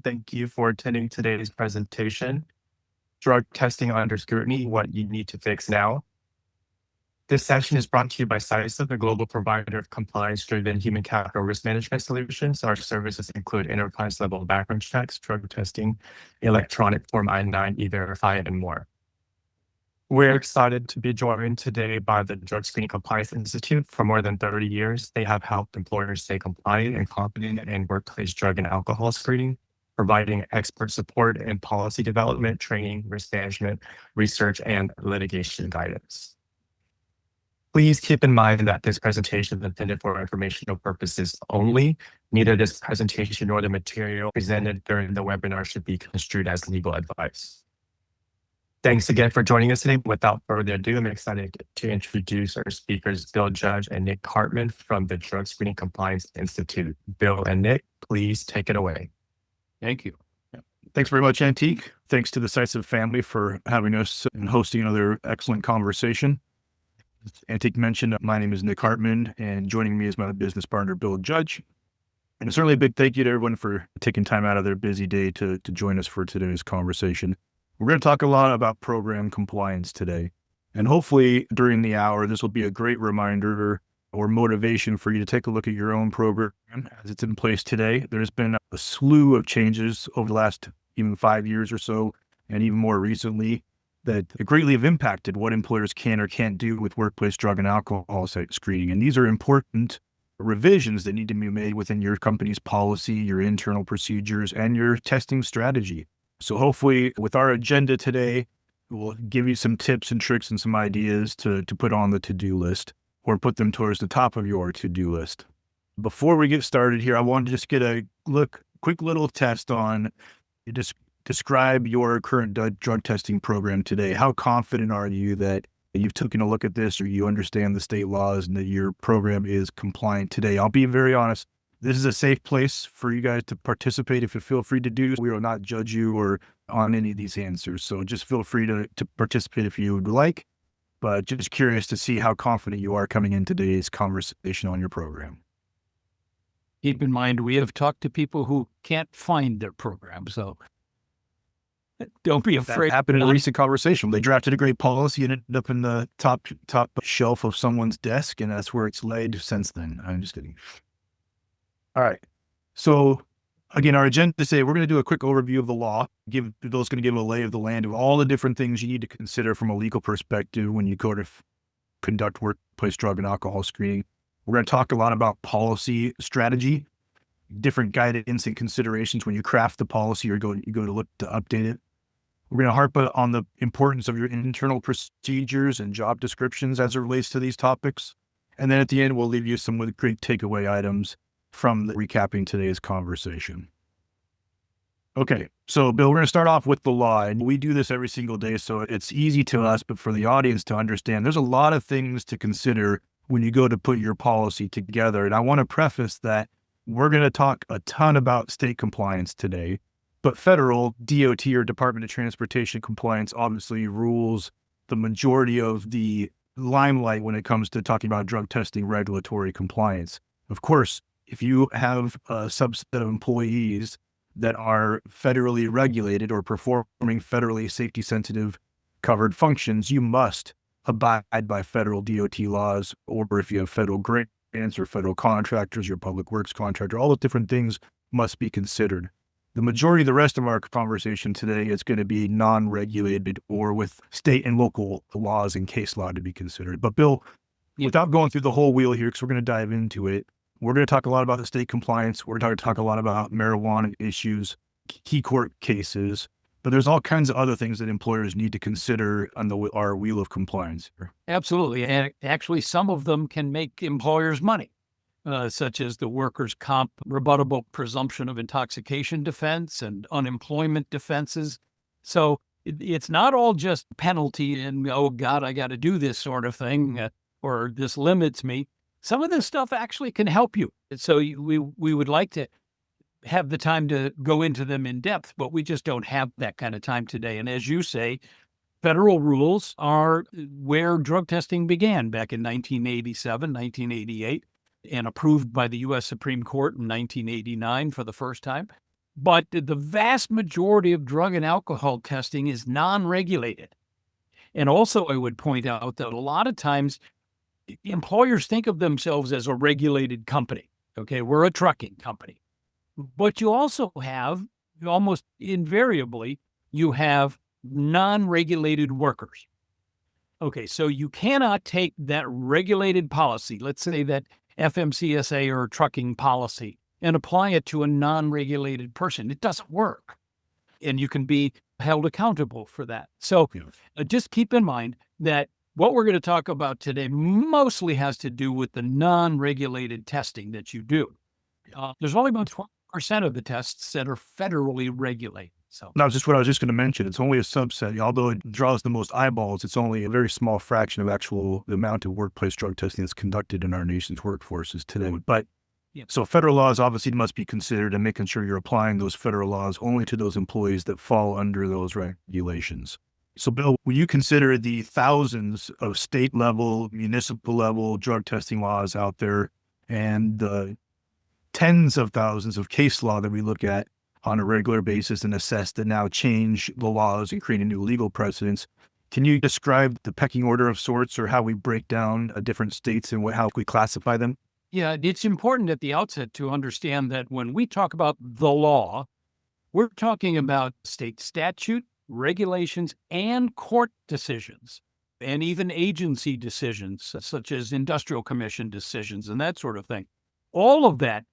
Thank you for attending today's presentation, Drug Testing Under Scrutiny, What You Need to Fix Now. This session is brought to you by CISA, the global provider of compliance-driven human capital risk management solutions. Our services include enterprise-level background checks, drug testing, electronic Form I-9, E-Verify, and more. We're excited to be joined today by the Drug Screening Compliance Institute. For more than 30 years, they have helped employers stay compliant and confident in workplace drug and alcohol screening, providing expert support in policy development, training, risk management, research, and litigation guidance. Please keep in mind that this presentation is intended for informational purposes only. Neither this presentation nor the material presented during the webinar should be construed as legal advice. Thanks again for joining us today. Without further ado, I'm excited to introduce our speakers, Bill Judge and Nick Hartman from the Drug Screening Compliance Institute. Bill and Nick, please take it away. Thank you. Thanks very much, Antique. Thanks to the CISA family for having us and hosting another excellent conversation. As Antique mentioned, my name is Nick Hartman, and joining me is my business partner, Bill Judge. And certainly a big thank you to everyone for taking time out of their busy day to join us for today's conversation. We're going to talk a lot about program compliance today. And hopefully during the hour, this will be a great reminder or motivation for you to take a look at your own program as it's in place today. There's been a slew of changes over the last even 5 years or so, and even more recently, that greatly have impacted what employers can or can't do with workplace drug and alcohol site screening. And these are important revisions that need to be made within your company's policy, your internal procedures, and your testing strategy. So hopefully with our agenda today, we'll give you some tips and tricks and some ideas to put on the to-do list or put them towards the top of your to-do list. Before we get started here, I want to just get a quick little test on describe your current drug testing program today. How confident are you that you've taken a look at this or you understand the state laws and that your program is compliant today? I'll be very honest. This is a safe place for you guys to participate. If you feel free to do, we will not judge you or on any of these answers. So just feel free to participate if you would like, but just curious to see how confident you are coming in today's conversation on your program. Keep in mind, we have talked to people who can't find their program, so don't be afraid. That happened in a recent conversation. They drafted a great policy and ended up in the top shelf of someone's desk, and that's where it's laid since then. I'm just kidding. All right. So again, our agenda today, we're going to do a quick overview of the law. Bill's going to give a lay of the land of all the different things you need to consider from a legal perspective when you go to conduct workplace drug and alcohol screening. We're going to talk a lot about policy strategy, different guidance and considerations when you craft the policy or you go to look to update it. We're going to harp on the importance of your internal procedures and job descriptions as it relates to these topics. And then at the end, we'll leave you some with great takeaway items from recapping today's conversation. Okay, so Bill, we're going to start off with the law, and we do this every single day, so it's easy to us, but for the audience to understand, there's a lot of things to consider when you go to put your policy together. And I want to preface that we're going to talk a ton about state compliance today, but federal DOT or Department of Transportation compliance obviously rules the majority of the limelight when it comes to talking about drug testing regulatory compliance. Of course, if you have a subset of employees that are federally regulated or performing federally safety-sensitive covered functions, you must abide by federal DOT laws, or if you have federal grants or federal contractors, your public works contractor, all those different things must be considered. The majority of the rest of our conversation today is going to be non-regulated or with state and local laws and case law to be considered. But Bill, without going through the whole wheel here, because we're going to dive into it, we're going to talk a lot about the state compliance. We're going to talk a lot about marijuana issues, key court cases, but there's all kinds of other things that employers need to consider on our wheel of compliance here. Absolutely. And actually, some of them can make employers money, such as the workers' comp rebuttable presumption of intoxication defense and unemployment defenses. So it's not all just penalty and, oh, God, I got to do this sort of thing, or this limits me. Some of this stuff actually can help you. So we would like to have the time to go into them in depth, but we just don't have that kind of time today. And as you say, federal rules are where drug testing began back in 1987, 1988, and approved by the U.S. Supreme Court in 1989 for the first time. But the vast majority of drug and alcohol testing is non-regulated. And also, I would point out that a lot of times employers think of themselves as a regulated company. Okay, we're a trucking company. But you also have, almost invariably, you have non-regulated workers. Okay, so you cannot take that regulated policy, let's say that FMCSA or trucking policy, and apply it to a non-regulated person. It doesn't work. And you can be held accountable for that. So just keep in mind that what we're going to talk about today mostly has to do with the non-regulated testing that you do. There's only about 20% of the tests that are federally regulated. So Now, just what I was just going to mention, it's only a subset. Although it draws the most eyeballs, it's only a very small fraction of the amount of workplace drug testing that's conducted in our nation's workforces today. But so federal laws obviously must be considered, and making sure you're applying those federal laws only to those employees that fall under those regulations. So, Bill, when you consider the thousands of state level, municipal level drug testing laws out there, and the tens of thousands of case law that we look at on a regular basis and assess that now change the laws and create a new legal precedents, can you describe the pecking order of sorts, or how we break down different states and how we classify them? yeah, it's important at the outset to understand that when we talk about the law, we're talking about state statute, regulations, and court decisions, and even agency decisions, such as industrial commission decisions and that sort of thing. All of that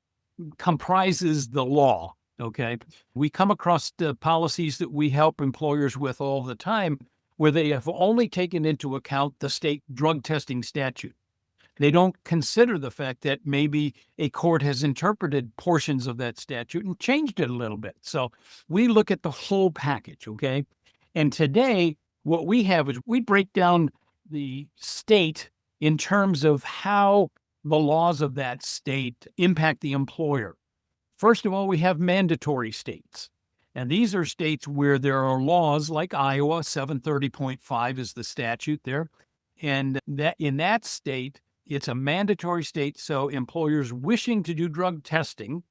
comprises the law, okay? We come across the policies that we help employers with all the time where they have only taken into account the state drug testing statute. They don't consider the fact that maybe a court has interpreted portions of that statute and changed it a little bit. So we look at the whole package, okay? And today, what we have is we break down the state in terms of how the laws of that state impact the employer. First of all, we have mandatory states. And these are states where there are laws like Iowa, 730.5 is the statute there. And that in that state, it's a mandatory state, so employers wishing to do drug testing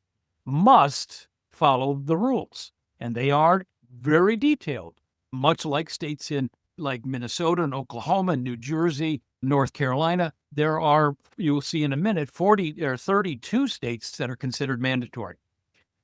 must follow the rules. And they are very detailed, much like states in like Minnesota and Oklahoma and New Jersey, North Carolina. There are, you'll see in a minute, 40 or 32 states that are considered mandatory.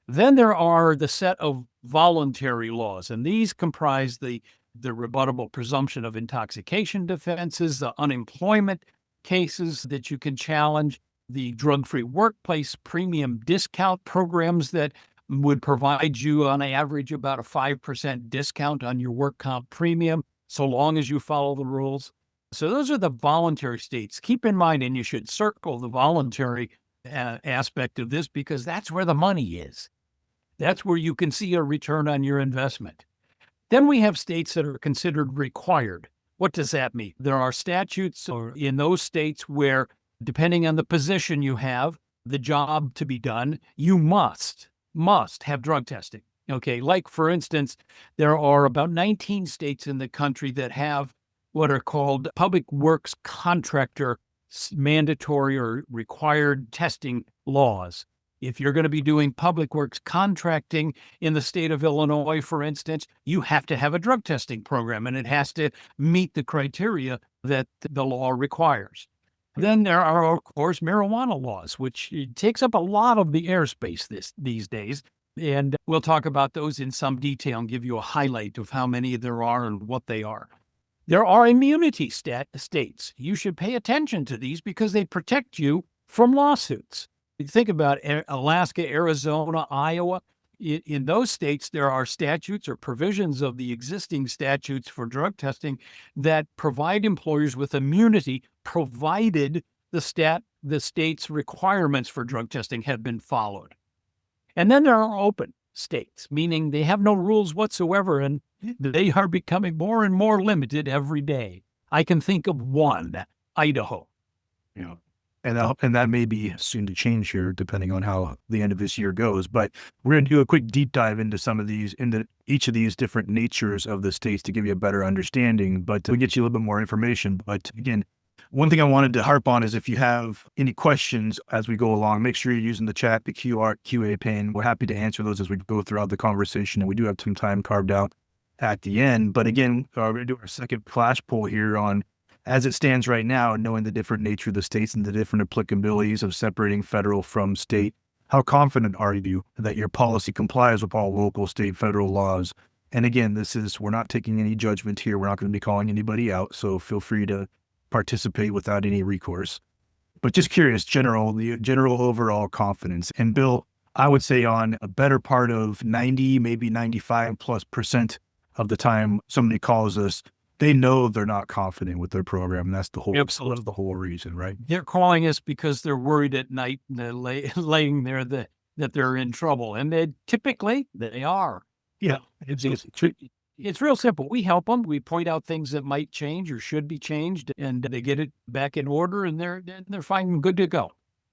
Then there are the set of voluntary laws, and these comprise the rebuttable presumption of intoxication defenses, the unemployment cases that you can challenge, the drug-free workplace premium discount programs that would provide you on average about a 5% discount on your work comp premium, so long as you follow the rules. So those are the voluntary states. Keep in mind, and you should circle the voluntary aspect of this, because that's where the money is. That's where you can see a return on your investment. Then we have states that are considered required. What does that mean? There are statutes in those states where, depending on the position you have, the job to be done, you must have drug testing. Okay, like for instance, there are about 19 states in the country that have what are called public works contractor mandatory or required testing laws. If you're going to be doing public works contracting in the state of Illinois, for instance, you have to have a drug testing program, and it has to meet the criteria that the law requires. Then there are, of course, marijuana laws, which takes up a lot of the airspace these days. And we'll talk about those in some detail and give you a highlight of how many there are and what they are. There are immunity states. You should pay attention to these because they protect you from lawsuits. You think about Alaska, Arizona, Iowa. In those states, there are statutes or provisions of the existing statutes for drug testing that provide employers with immunity, provided the state's requirements for drug testing have been followed. And then there are open states, meaning they have no rules whatsoever, and they are becoming more and more limited every day. I can think of one, Idaho. Yeah. And that may be soon to change here, depending on how the end of this year goes. But we're going to do a quick deep dive into each of these different natures of the states to give you a better understanding. But we get you a little bit more information. But again, One thing I wanted to harp on is if you have any questions as we go along, make sure you're using the chat, the QA pane. We're happy to answer those as we go throughout the conversation, and we do have some time carved out at the end. But again, we're going to do our second flash poll here on, as it stands right now, knowing the different nature of the states and the different applicabilities of separating federal from state. How confident are you that your policy complies with all local, state, federal laws? And again, we're not taking any judgment here. We're not going to be calling anybody out. So feel free to participate without any recourse. But just curious, the general overall confidence. And Bill, I would say on a better part of 90, maybe 95+% of the time somebody calls us, they know they're not confident with their program. And that's the whole, Absolutely. that's the whole reason, right? They're calling us because they're worried at night and they're laying there that they're in trouble. And typically they are. Yeah. It's real simple. We help them. We point out things that might change or should be changed, and they get it back in order, and they're fine and good to go.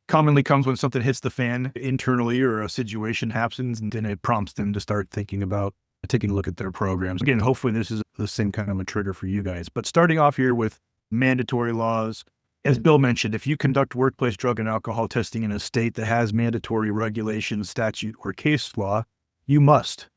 Commonly comes when something hits the fan internally or a situation happens, and then it prompts them to start thinking about taking a look at their programs. Again, hopefully this is the same kind of a trigger for you guys. But starting off here with mandatory laws, as Bill mentioned, if you conduct workplace drug and alcohol testing in a state that has mandatory regulation, statute, or case law, you must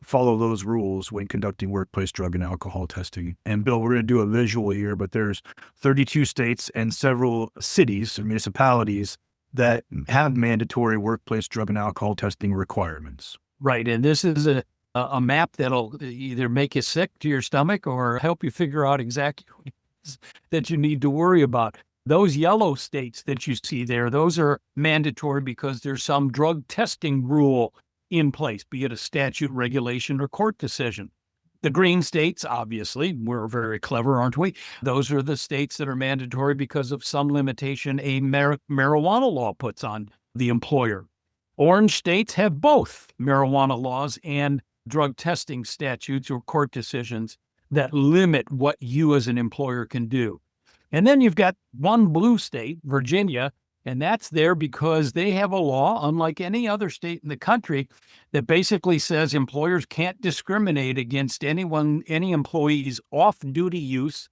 follow those rules when conducting workplace drug and alcohol testing. And Bill, we're going to do a visual here, but there's 32 states and several cities or municipalities that have mandatory workplace drug and alcohol testing requirements. Right. And this is a map that'll either make you sick to your stomach or help you figure out exactly what it is that you need to worry about. Those yellow states that you see there, those are mandatory because there's some drug testing rule in place, be it a statute, regulation, or court decision. The green states, obviously, we're very clever, aren't we? Those are the states that are mandatory because of some limitation a marijuana law puts on the employer. Orange states have both marijuana laws and drug testing statutes or court decisions that limit what you as an employer can do. And then you've got one blue state, Virginia, and that's there because they have a law, unlike any other state in the country, that basically says employers can't discriminate against any employee's off-duty use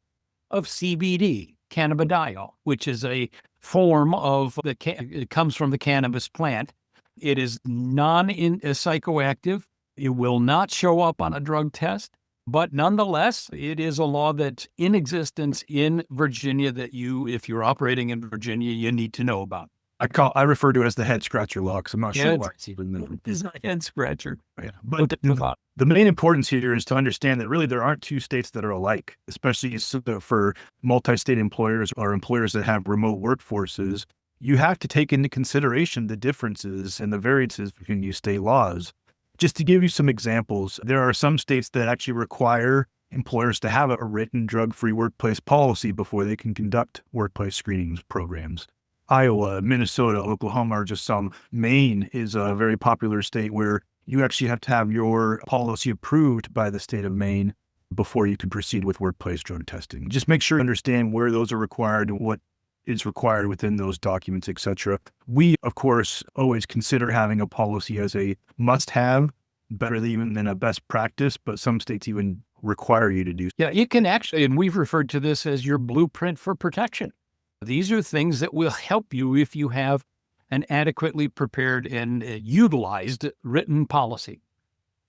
of CBD, cannabidiol, which is a form of it comes from the cannabis plant. It is psychoactive. It will not show up on a drug test, but nonetheless, it is a law that's in existence in Virginia that if you're operating in Virginia, you need to know about. I refer to it as the head scratcher law because I'm not sure why it's even there. It's not a head scratcher. Yeah. But the main importance here is to understand that really there aren't two states that are alike, especially for multi-state employers or employers that have remote workforces. You have to take into consideration the differences and the variances between these state laws. Just to give you some examples, there are some states that actually require employers to have a written drug-free workplace policy before they can conduct workplace screenings programs. Iowa, Minnesota, Oklahoma are just some. Maine is a very popular state where you actually have to have your policy approved by the state of Maine before you can proceed with workplace drug testing. Just make sure you understand where those are required and what is required within those documents, etc. We, of course, always consider having a policy as a must-have, better even than a best practice, but some states even require you to do. Yeah, you can actually, and we've referred to this as your blueprint for protection. These are things that will help you if you have an adequately prepared and utilized written policy.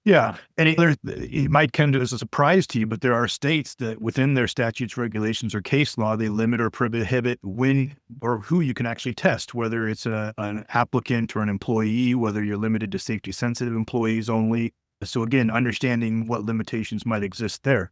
Yeah, and it might come as a surprise to you, but there are states that within their statutes, regulations, or case law, they limit or prohibit when or who you can actually test, whether it's an applicant or an employee, whether you're limited to safety-sensitive employees only. So again, understanding what limitations might exist there.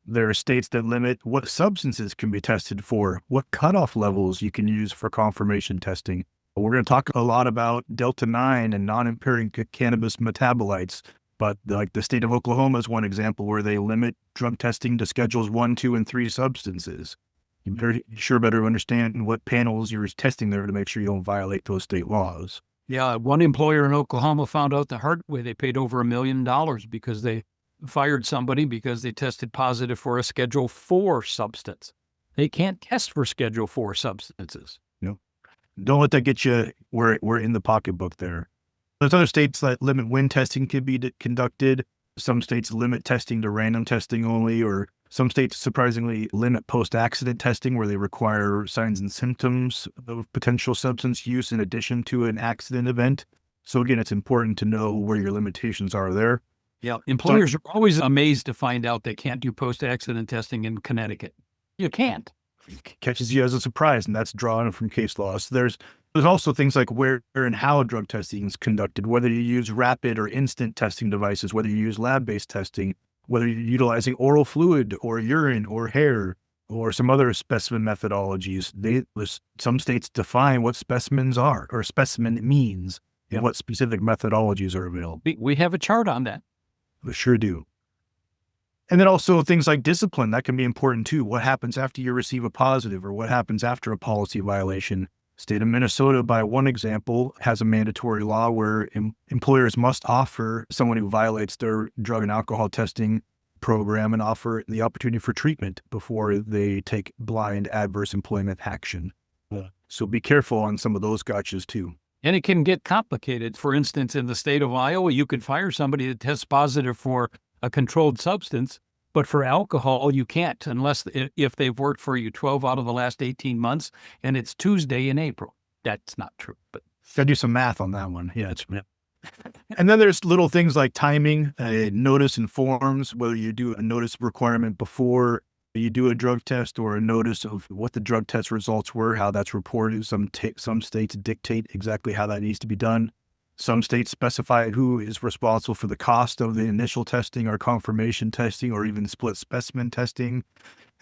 There are states that limit what substances can be tested for, what cutoff levels you can use for confirmation testing. We're going to talk a lot about Delta-9 and non-impairing cannabis metabolites. But like the state of Oklahoma is one example where they limit drug testing to schedules 1, 2, and 3 substances. You better understand what panels you're testing there to make sure you don't violate those state laws. Yeah, one employer in Oklahoma found out the hard way. They paid over $1 million because they fired somebody because they tested positive for a Schedule 4 substance. They can't test for Schedule 4 substances. No, don't let that get you where we're in the pocketbook there. There's other states that limit when testing can be conducted. Some states limit testing to random testing only, or Some states surprisingly limit post-accident testing where they require signs and symptoms of potential substance use in addition to an accident event. So again, it's important to know where your limitations are there. Yeah. Employers are always amazed to find out they can't do post-accident testing in Connecticut. You can't. Catches you as a surprise, and that's drawn from case law. So there's also things like where and how drug testing is conducted, whether you use rapid or instant testing devices, whether you use lab-based testing, whether you're utilizing oral fluid or urine or hair or some other specimen methodologies. Some states define what specimens are or specimen means and what specific methodologies are available. We have a chart on that. We sure do. And then also things like discipline, that can be important too. What happens after you receive a positive or what happens after a policy violation? State of Minnesota, by one example, has a mandatory law where employers must offer someone who violates their drug and alcohol testing program and offer the opportunity for treatment before they take blind adverse employment action. So be careful on some of those gotchas too. And it can get complicated. For instance, in the state of Iowa, you could fire somebody that tests positive for a controlled substance, but for alcohol, you can't unless if they've worked for you 12 out of the last 18 months and it's Tuesday in April. That's not true, but gotta do some math on that one. Yeah. And then there's little things like timing, notice and forms, whether you do a notice requirement before you do a drug test or a notice of what the drug test results were, how that's reported. Some states dictate exactly how that needs to be done. Some states specify who is responsible for the cost of the initial testing or confirmation testing or even split specimen testing.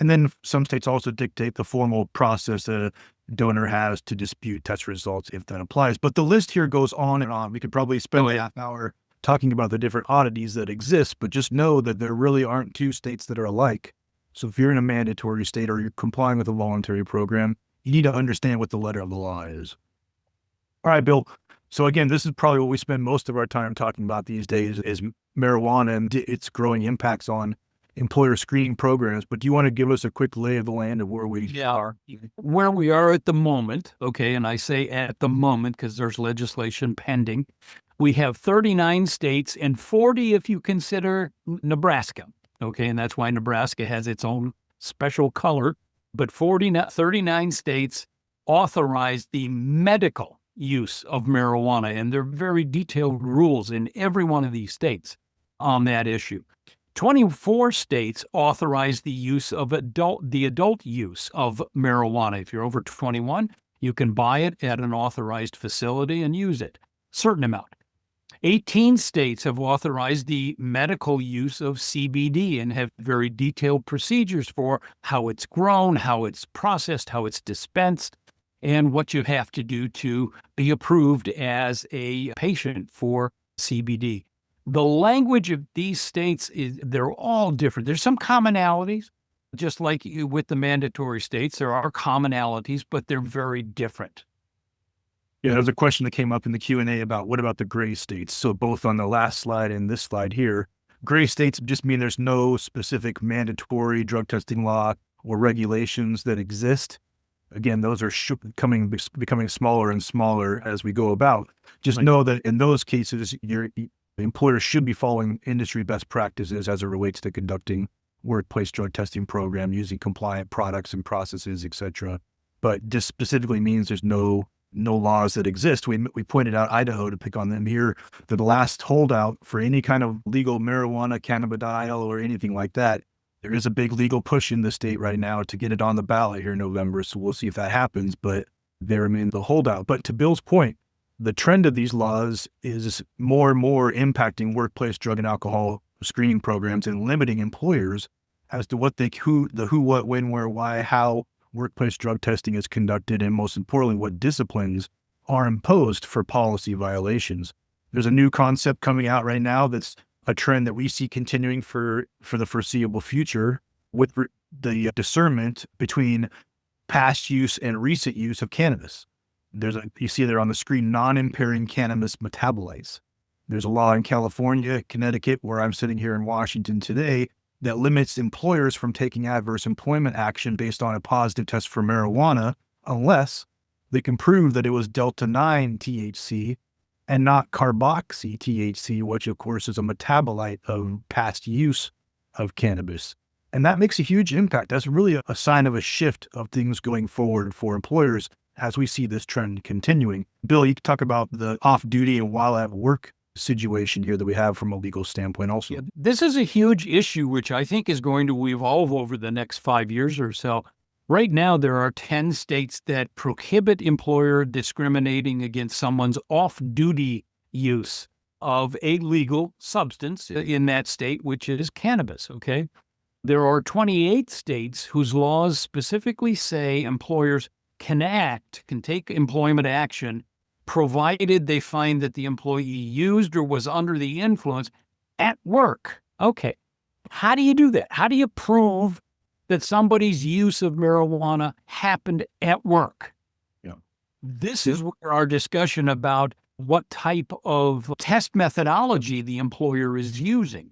And then some states also dictate the formal process a donor has to dispute test results if that applies. But the list here goes on and on. We could probably spend a half hour talking about the different oddities that exist, but just know that there really aren't two states that are alike. So if you're in a mandatory state or you're complying with a voluntary program, you need to understand what the letter of the law is. All right, Bill. So again, this is probably what we spend most of our time talking about these days is marijuana and its growing impacts on employer screening programs. But do you want to give us a quick lay of the land of where we are? Where we are at the moment, okay, and I say at the moment because there's legislation pending. We have 39 states and 40 if you consider Nebraska, okay, and that's why Nebraska has its own special color. But 39 states authorize the medical use of marijuana, and there are very detailed rules in every one of these states on that issue. 24 states authorize the use of the adult use of marijuana. If you're over 21, you can buy it at an authorized facility and use it, certain amount. 18 states have authorized the medical use of CBD and have very detailed procedures for how it's grown, how it's processed, how it's dispensed, and what you have to do to be approved as a patient for CBD. The language of these states they're all different. There's some commonalities, just like with the mandatory states, there are commonalities, but they're very different. Yeah, there's a question that came up in the Q&A about what about the gray states? So both on the last slide and this slide here, gray states just mean there's no specific mandatory drug testing law or regulations that exist. Again, those are becoming smaller and smaller as we go about. Just know that in those cases, your employer should be following industry best practices as it relates to conducting workplace drug testing program using compliant products and processes, et cetera. But this specifically means there's no laws that exist. We pointed out Idaho to pick on them here. The last holdout for any kind of legal marijuana, cannabidiol, or anything like that. There is a big legal push in the state right now to get it on the ballot here in November. So we'll see if that happens, but they remain the holdout. But to Bill's point, the trend of these laws is more and more impacting workplace drug and alcohol screening programs and limiting employers as to what who, what, when, where, why, how workplace drug testing is conducted, and most importantly, what disciplines are imposed for policy violations. There's a new concept coming out right now that's a trend that we see continuing for the foreseeable future with the discernment between past use and recent use of cannabis. You see there on the screen, non-impairing cannabis metabolites. There's a law in California, Connecticut, where I'm sitting here in Washington today, that limits employers from taking adverse employment action based on a positive test for marijuana unless they can prove that it was delta-9 THC and not carboxy THC, which of course is a metabolite of past use of cannabis. And that makes a huge impact. That's really a sign of a shift of things going forward for employers as we see this trend continuing. Bill, you can talk about the off-duty and while at work situation here that we have from a legal standpoint also. Yeah, this is a huge issue, which I think is going to evolve over the next 5 years or so. Right now, there are 10 states that prohibit employer discriminating against someone's off-duty use of a legal substance in that state, which is cannabis, okay? There are 28 states whose laws specifically say employers can take employment action, provided they find that the employee used or was under the influence at work. Okay, how do you do that? How do you prove that somebody's use of marijuana happened at work? Yeah. This is where our discussion about what type of test methodology the employer is using.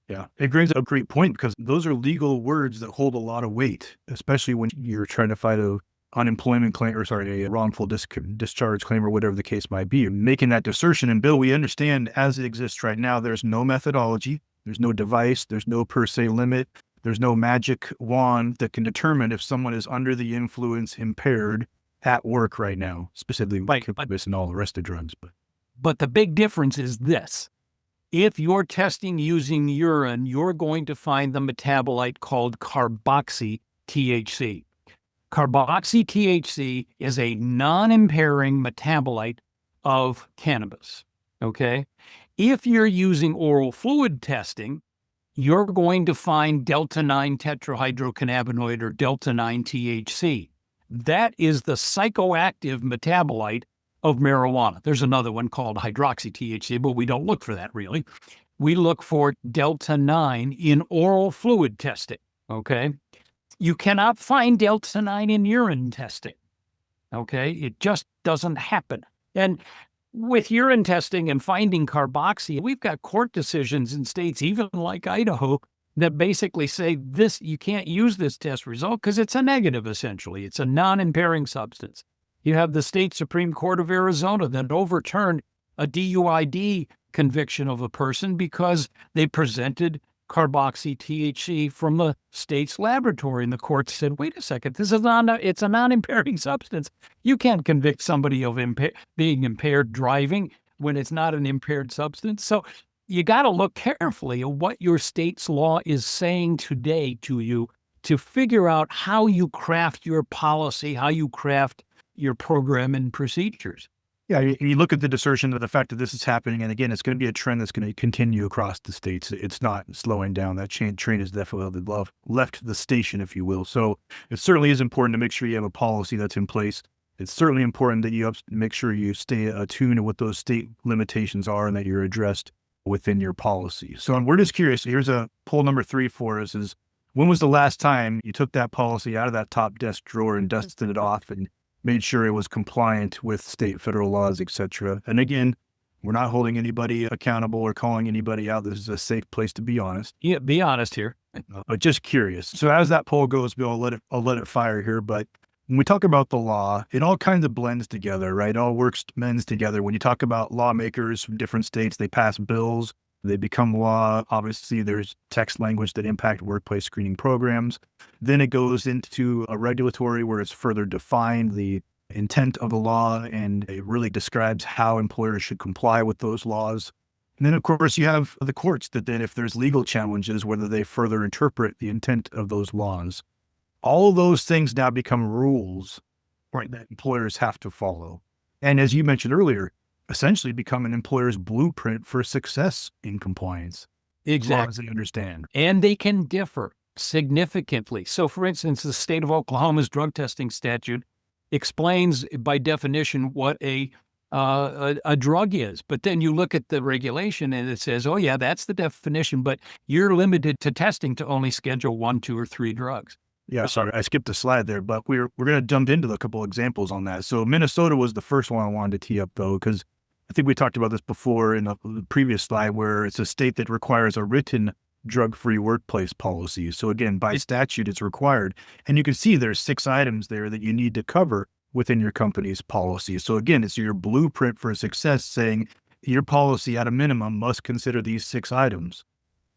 Yeah, it brings up a great point because those are legal words that hold a lot of weight, especially when you're trying to fight a unemployment claim or a wrongful discharge claim or whatever the case might be. Making that assertion. And Bill, we understand as it exists right now, there's no methodology, there's no device, there's no per se limit, there's no magic wand that can determine if someone is under the influence, impaired at work right now, specifically cannabis and all the rest of drugs. But the big difference is this. If you're testing using urine, you're going to find the metabolite called carboxy-THC. Carboxy-THC is a non-impairing metabolite of cannabis, okay? If you're using oral fluid testing, you're going to find delta-9 tetrahydrocannabinoid or delta-9 THC. That is the psychoactive metabolite of marijuana. There's another one called hydroxy-THC, but we don't look for that really. We look for delta-9 in oral fluid testing, okay? You cannot find delta-9 in urine testing, okay? It just doesn't happen. And with urine testing and finding carboxy, we've got court decisions in states, even like Idaho, that basically say this, you can't use this test result because it's a negative, essentially. It's a non-impairing substance. You have the state Supreme Court of Arizona that overturned a DUID conviction of a person because they presented carboxy-THC from the state's laboratory. And the court said, wait a second, it's a non-impairing substance. You can't convict somebody of being impaired driving when it's not an impaired substance. So you got to look carefully at what your state's law is saying today to you to figure out how you craft your policy, how you craft your program and procedures. Yeah, you look at the assertion of the fact that this is happening, and again, it's going to be a trend that's going to continue across the states. It's not slowing down. That train has definitely left the station, if you will. So it certainly is important to make sure you have a policy that's in place. It's certainly important that you make sure you stay attuned to what those state limitations are and that you're addressed within your policy. So we're just curious. Here's a poll number 3 for us is, when was the last time you took that policy out of that top desk drawer and dusted it off and made sure it was compliant with state, federal laws, et cetera? And again, we're not holding anybody accountable or calling anybody out. This is a safe place to be honest. Yeah, be honest here. But just curious. So as that poll goes, Bill, I'll let it fire here. But when we talk about the law, it all kind of blends together, right? It all mends together. When you talk about lawmakers from different states, they pass bills, they become law. Obviously, there's text language that impact workplace screening programs. Then it goes into a regulatory where it's further defined, the intent of the law, and it really describes how employers should comply with those laws. And then, of course, you have the courts that then, if there's legal challenges, whether they further interpret the intent of those laws. All of those things now become rules, right, that employers have to follow. And as you mentioned earlier, essentially become an employer's blueprint for success in compliance. Exactly. As long as they understand. And they can differ significantly. So, for instance, the state of Oklahoma's drug testing statute explains by definition what a drug is. But then you look at the regulation and it says, oh, yeah, that's the definition, but you're limited to testing to only Schedule 1, 2, or 3 drugs. Yeah, sorry, I skipped a slide there, but we're going to jump into a couple examples on that. So Minnesota was the first one I wanted to tee up, though, because I think we talked about this before in the previous slide, where it's a state that requires a written drug-free workplace policy. So again, by statute, it's required. And you can see there's 6 items there that you need to cover within your company's policy. So again, it's your blueprint for success saying your policy at a minimum must consider these 6 items.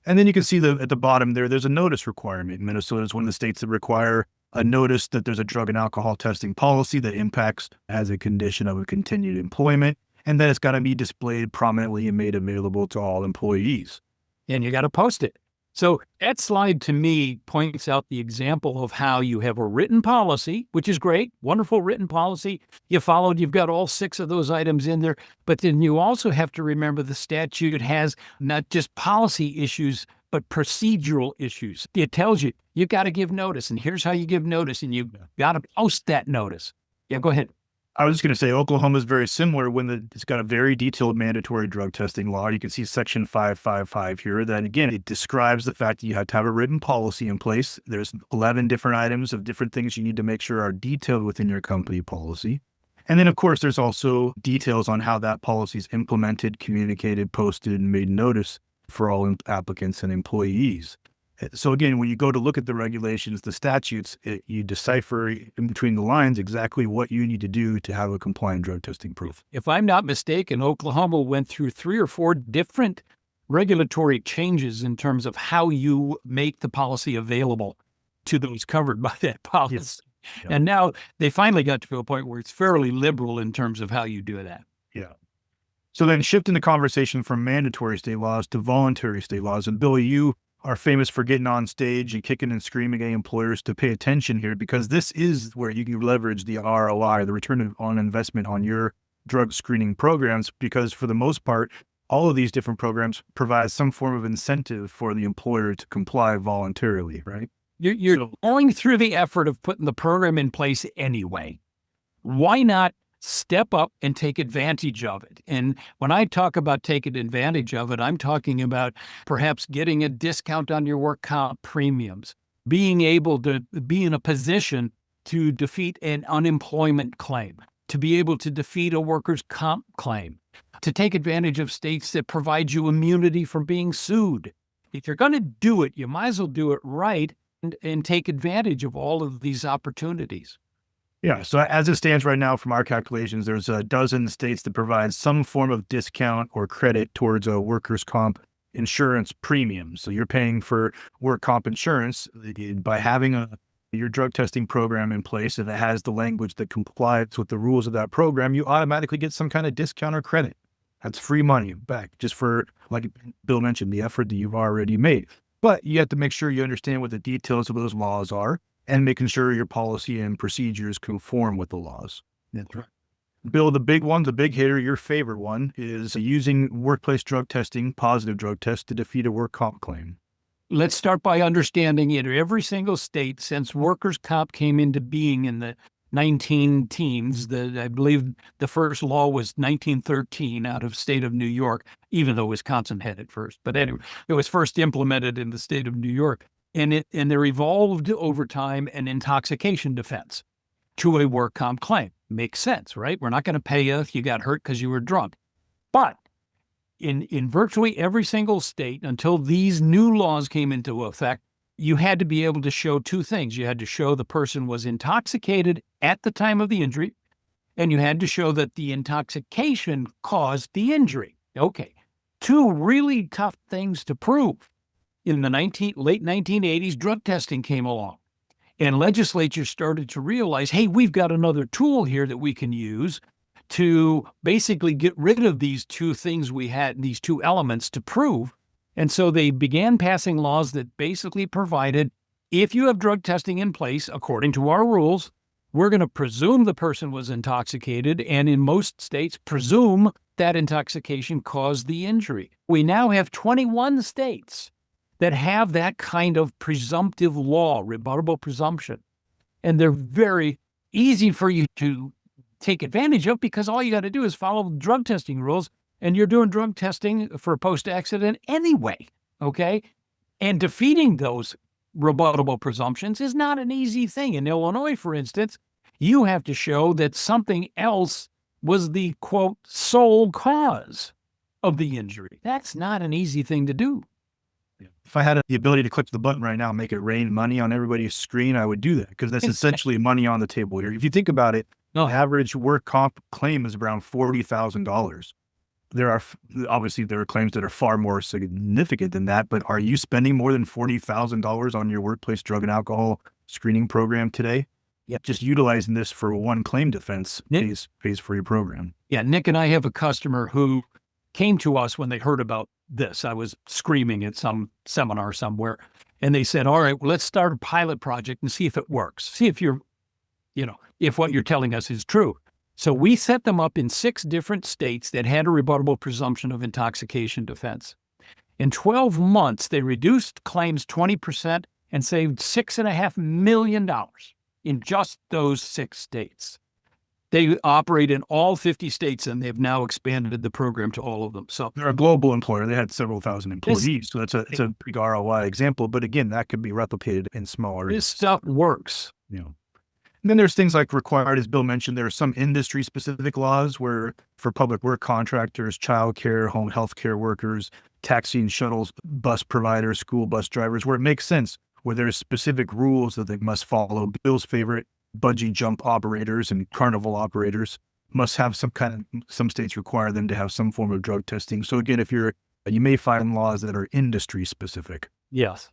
And then you can see at the bottom there's a notice requirement. Minnesota is one of the states that require a notice that there's a drug and alcohol testing policy that impacts as a condition of a continued employment, and that it's got to be displayed prominently and made available to all employees. And you got to post it. So that slide to me points out the example of how you have a written policy, which is great, wonderful written policy. You followed, you've got all 6 of those items in there, but then you also have to remember the statute has not just policy issues, but procedural issues. It tells you, you got to give notice, and here's how you give notice, and you got to post that notice. Yeah, go ahead. I was just going to say Oklahoma is very similar it's got a very detailed mandatory drug testing law. You can see section 555 here. That again, it describes the fact that you have to have a written policy in place. There's 11 different items of different things you need to make sure are detailed within your company policy. And then of course, there's also details on how that policy is implemented, communicated, posted, and made notice for all applicants and employees. So again, when you go to look at the regulations, the statutes, you decipher in between the lines exactly what you need to do to have a compliant drug testing proof. If I'm not mistaken, Oklahoma went through 3 or 4 different regulatory changes in terms of how you make the policy available to those covered by that policy. Yes. Yeah. And now they finally got to a point where it's fairly liberal in terms of how you do that. Yeah. So then shifting the conversation from mandatory state laws to voluntary state laws. And Billy, you are famous for getting on stage and kicking and screaming at employers to pay attention here, because this is where you can leverage the ROI, the return on investment on your drug screening programs, because for the most part, all of these different programs provide some form of incentive for the employer to comply voluntarily, right? You're going through the effort of putting the program in place anyway. Why not step up and take advantage of it? And when I talk about taking advantage of it, I'm talking about perhaps getting a discount on your work comp premiums, being able to be in a position to defeat an unemployment claim, to be able to defeat a workers' comp claim, to take advantage of states that provide you immunity from being sued. If you're going to do it, you might as well do it right and take advantage of all of these opportunities. Yeah. So as it stands right now, from our calculations, there's a dozen states that provide some form of discount or credit towards a workers' comp insurance premium. So you're paying for work comp insurance by having your drug testing program in place. If it has the language that complies with the rules of that program, you automatically get some kind of discount or credit. That's free money back just for, like Bill mentioned, the effort that you've already made. But you have to make sure you understand what the details of those laws are, and making sure your policy and procedures conform with the laws. That's right. Bill, the big one, the big hitter, your favorite one, is using workplace drug testing, positive drug tests, to defeat a work comp claim. Let's start by understanding in every single state since workers' comp came into being in the 19-teens. I believe the first law was 1913 out of state of New York, even though Wisconsin had it first. But anyway, it was first implemented in the state of New York. And there evolved over time an intoxication defense to a work comp claim. Makes sense, right? We're not going to pay you if you got hurt because you were drunk. But in virtually every single state, until these new laws came into effect, you had to be able to show 2 things. You had to show the person was intoxicated at the time of the injury, and you had to show that the intoxication caused the injury. Okay, 2 really tough things to prove. In the late 1980s, drug testing came along, and legislatures started to realize, hey, we've got another tool here that we can use to basically get rid of these 2 things we had, these 2 elements to prove. And so they began passing laws that basically provided, if you have drug testing in place, according to our rules, we're going to presume the person was intoxicated, and in most states, presume that intoxication caused the injury. We now have 21 states that have that kind of presumptive law, rebuttable presumption. And they're very easy for you to take advantage of, because all you got to do is follow drug testing rules, and you're doing drug testing for post-accident anyway, okay? And defeating those rebuttable presumptions is not an easy thing. In Illinois, for instance, you have to show that something else was the, quote, sole cause of the injury. That's not an easy thing to do. If I had the ability to click the button right now and make it rain money on everybody's screen, I would do that, because that's essentially money on the table here. If you think about it, the average work comp claim is around $40,000. obviously there are claims that are far more significant than that, but are you spending more than $40,000 on your workplace drug and alcohol screening program today? Yep. Just utilizing this for one claim defense Nick, pays for your program. Yeah, Nick and I have a customer who came to us when they heard about this. I was screaming at some seminar somewhere, and they said, all right, well, let's start a pilot project and see if it works. See if if what you're telling us is true. So we set them up in 6 different states that had a rebuttable presumption of intoxication defense. In 12 months, they reduced claims 20% and saved $6.5 million in just those 6 states. They operate in all 50 states, and they've now expanded the program to all of them. So they're a global employer. They had several thousand employees. So it's a big ROI example. But again, that could be replicated in smaller. This stuff works. And then there's things like required, as Bill mentioned, there are some industry specific laws where for public work contractors, childcare, home health care workers, taxi and shuttles, bus providers, school bus drivers, where it makes sense, where there's specific rules that they must follow. Bill's favorite, bungee jump operators and carnival operators must have some states require them to have some form of drug testing. So again, you may find laws that are industry specific. Yes.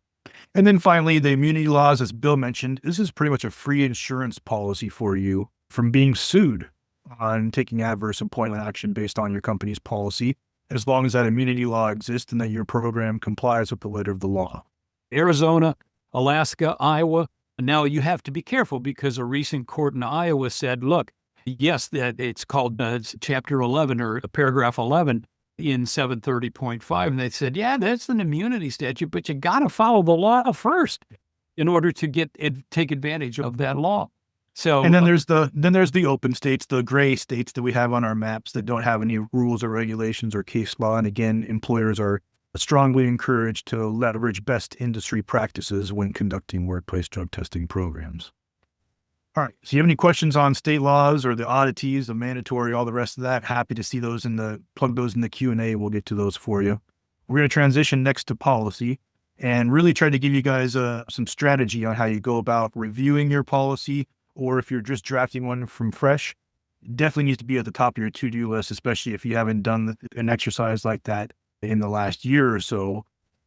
And then finally, the immunity laws, as Bill mentioned, this is pretty much a free insurance policy for you from being sued on taking adverse employment action based on your company's policy, as long as that immunity law exists and that your program complies with the letter of the law. Arizona, Alaska, Iowa. Now you have to be careful because a recent court in Iowa said, look, yes, that it's called Chapter 11 or Paragraph 11 in 730.5. And they said, yeah, that's an immunity statute, but you got to follow the law first in order to take advantage of that law. So, and then there's the open states, the gray states that we have on our maps that don't have any rules or regulations or case law. And again, employers are strongly encouraged to leverage best industry practices when conducting workplace drug testing programs. All right. So you have any questions on state laws or the oddities, the mandatory, all the rest of that? Happy to see those plug those in the Q&A. We'll get to those for you. We're going to transition next to policy and really try to give you guys some strategy on how you go about reviewing your policy, or if you're just drafting one from fresh, it definitely needs to be at the top of your to-do list, especially if you haven't done an exercise like that in the last year or so.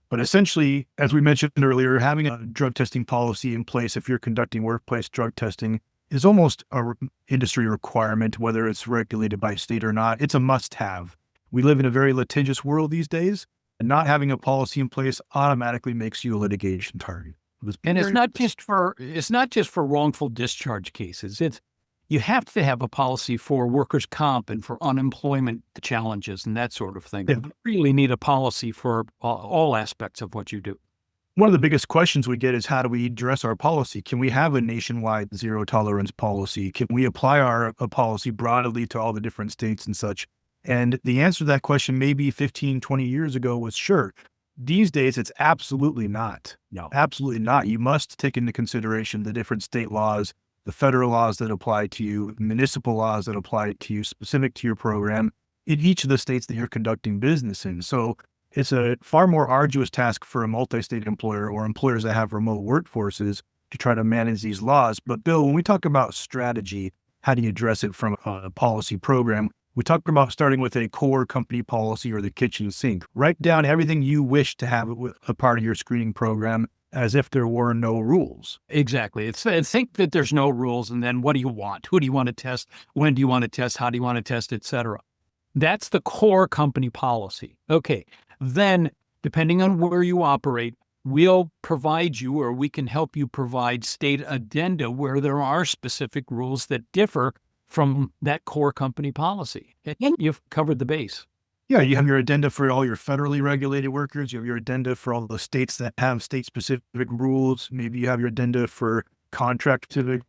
But essentially, as we mentioned earlier, having a drug testing policy in place if you're conducting workplace drug testing is almost an industry requirement, whether it's regulated by state or not. It's a must-have. We live in a very litigious world these days, and not having a policy in place automatically makes you a litigation target. And it's not just for wrongful discharge cases. You have to have a policy for workers' comp and for unemployment challenges and that sort of thing. Yeah. You really need a policy for all aspects of what you do. One of the biggest questions we get is, how do we address our policy? Can we have a nationwide zero tolerance policy? Can we apply a policy broadly to all the different states and such? And the answer to that question maybe 15, 20 years ago was sure. These days, it's absolutely not. No. Absolutely not. You must take into consideration the different state laws, the federal laws that apply to you, municipal laws that apply to you, specific to your program in each of the states that you're conducting business in. So it's a far more arduous task for a multi-state employer or employers that have remote workforces to try to manage these laws. But Bill, when we talk about strategy, how do you address it from a policy program? We talk about starting with a core company policy or the kitchen sink. Write down everything you wish to have a part of your screening program as if there were no rules. Exactly. Think that there's no rules, and then what do you want? Who do you want to test? When do you want to test? How do you want to test, et cetera? That's the core company policy. Okay. Then, depending on where you operate, we'll provide you, or we can help you provide state addenda where there are specific rules that differ from that core company policy. And you've covered the base. Yeah, you have your addenda for all your federally regulated workers. You have your addenda for all the states that have state-specific rules. Maybe you have your addenda for contract-specific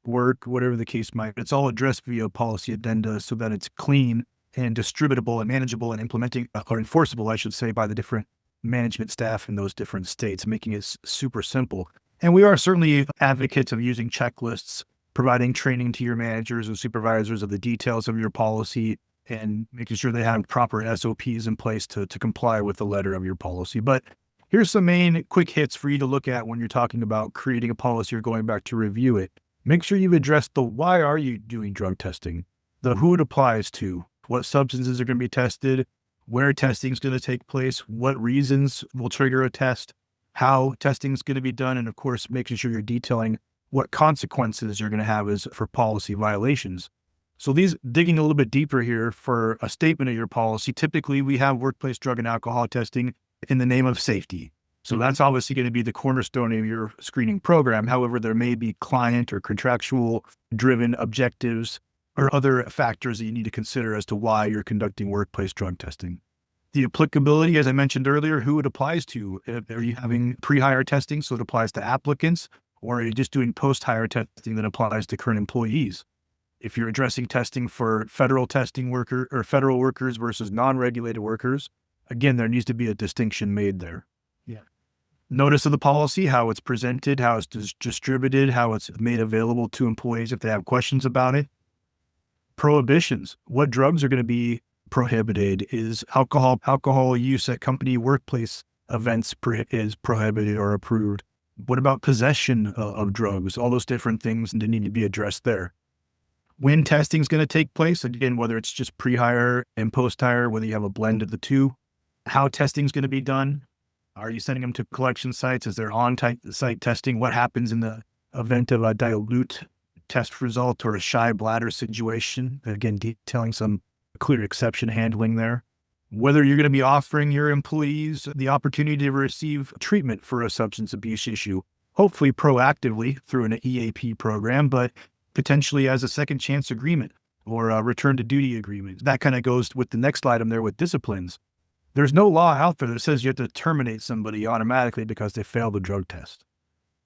work, whatever the case might be. It's all addressed via policy addenda so that it's clean and distributable and manageable and implementing, or enforceable, I should say, by the different management staff in those different states, making it super simple. And we are certainly advocates of using checklists, providing training to your managers and supervisors of the details of your policy, and making sure they have proper SOPs in place to comply with the letter of your policy. But here's some main quick hits for you to look at when you're talking about creating a policy or going back to review it. Make sure you've addressed the why are you doing drug testing, the who it applies to, what substances are going to be tested, where testing is going to take place, what reasons will trigger a test, how testing is going to be done, and of course, making sure you're detailing what consequences you're going to have for policy violations. So these, digging a little bit deeper here for a statement of your policy, typically we have workplace drug and alcohol testing in the name of safety. So that's obviously going to be the cornerstone of your screening program. However, there may be client or contractual driven objectives or other factors that you need to consider as to why you're conducting workplace drug testing. The applicability, as I mentioned earlier, who it applies to. Are you having pre-hire testing, so it applies to applicants, or are you just doing post-hire testing that applies to current employees? If you're addressing testing for federal workers versus non-regulated workers, again, there needs to be a distinction made there. Yeah. Notice of the policy, how it's presented, how it's distributed, how it's made available to employees if they have questions about it. Prohibitions. What drugs are going to be prohibited? Is alcohol use at company workplace events is prohibited or approved? What about possession of drugs? All those different things that need to be addressed there. When testing is going to take place, again, whether it's just pre-hire and post-hire, whether you have a blend of the two, how testing is going to be done. Are you sending them to collection sites? Is there on-site testing? What happens in the event of a dilute test result or a shy bladder situation? Again, detailing some clear exception handling there. Whether you're going to be offering your employees the opportunity to receive treatment for a substance abuse issue, hopefully proactively through an EAP program, but potentially as a second chance agreement or a return to duty agreement. That kind of goes with the next item there with disciplines. There's no law out there that says you have to terminate somebody automatically because they failed the drug test.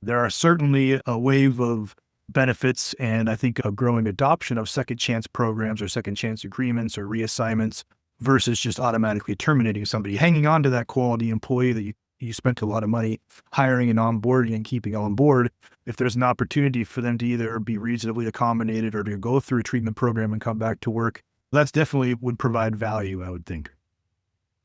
There are certainly a wave of benefits and I think a growing adoption of second chance programs or second chance agreements or reassignments versus just automatically terminating somebody, hanging on to that quality employee that you spent a lot of money hiring and onboarding and keeping on board. If there's an opportunity for them to either be reasonably accommodated or to go through a treatment program and come back to work, that's definitely would provide value, I would think.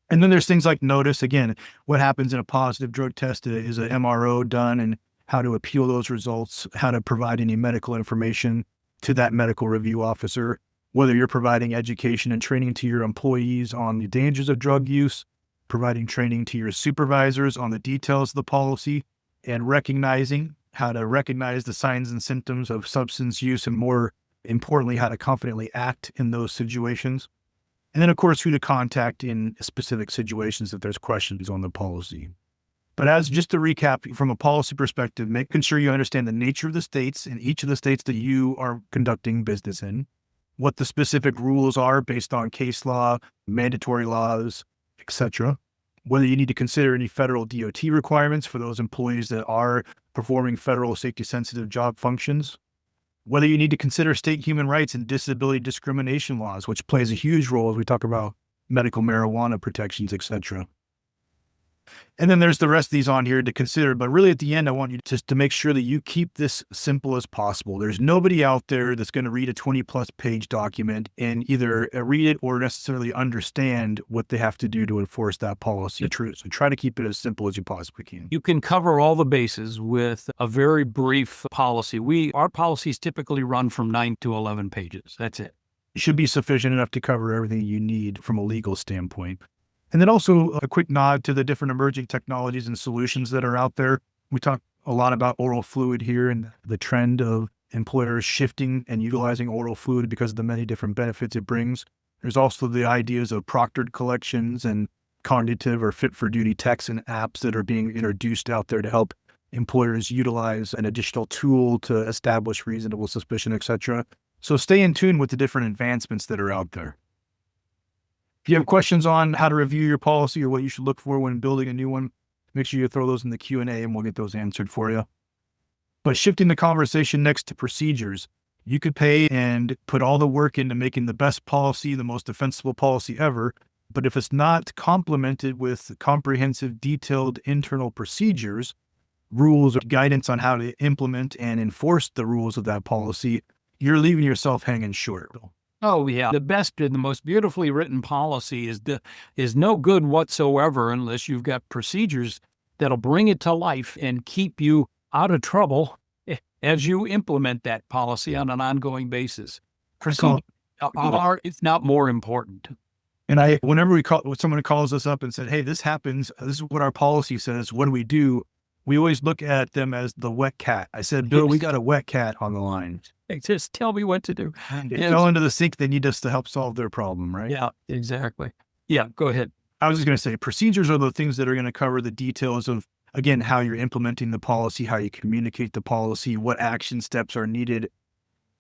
And then there's things like notice. Again, what happens in a positive drug test is an MRO done and how to appeal those results, how to provide any medical information to that medical review officer, whether you're providing education and training to your employees on the dangers of drug use, providing training to your supervisors on the details of the policy, and recognizing how to recognize the signs and symptoms of substance use, and more importantly, how to confidently act in those situations. And then, of course, who to contact in specific situations if there's questions on the policy. But as just to recap from a policy perspective, making sure you understand the nature of the states in each of the states that you are conducting business in, what the specific rules are based on case law, mandatory laws, etc. Whether you need to consider any federal DOT requirements for those employees that are performing federal safety-sensitive job functions. Whether you need to consider state human rights and disability discrimination laws, which plays a huge role as we talk about medical marijuana protections, etc. And then there's the rest of these on here to consider. But really at the end, I want you just to make sure that you keep this simple as possible. There's nobody out there that's going to read a 20+ page document and either read it or necessarily understand what they have to do to enforce that policy. So try to keep it as simple as you possibly can. You can cover all the bases with a very brief policy. Our policies typically run from 9 to 11 pages. That's it. It should be sufficient enough to cover everything you need from a legal standpoint. And then also a quick nod to the different emerging technologies and solutions that are out there. We talk a lot about oral fluid here and the trend of employers shifting and utilizing oral fluid because of the many different benefits it brings. There's also the ideas of proctored collections and cognitive or fit for duty texts and apps that are being introduced out there to help employers utilize an additional tool to establish reasonable suspicion, etc. So stay in tune with the different advancements that are out there. If you have questions on how to review your policy or what you should look for when building a new one, make sure you throw those in the Q&A and we'll get those answered for you. But shifting the conversation next to procedures, you could pay and put all the work into making the best policy, the most defensible policy ever. But if it's not complemented with comprehensive, detailed internal procedures, rules or guidance on how to implement and enforce the rules of that policy, you're leaving yourself hanging short. Oh, yeah. The best and the most beautifully written policy is no good whatsoever unless you've got procedures that'll bring it to life and keep you out of trouble as you implement that policy on an ongoing basis. Procedures are, if not more important. And whenever when someone calls us up and said, "Hey, this happens. This is what our policy says. What do we do?" We always look at them as the wet cat. I said, "Bill, we got a wet cat on the line. Just tell me what to do. They Yes. fell into the sink. They need us to help solve their problem, right?" Yeah, exactly. Yeah, go ahead. I was just going to say, procedures are the things that are going to cover the details of, again, how you're implementing the policy, how you communicate the policy, what action steps are needed,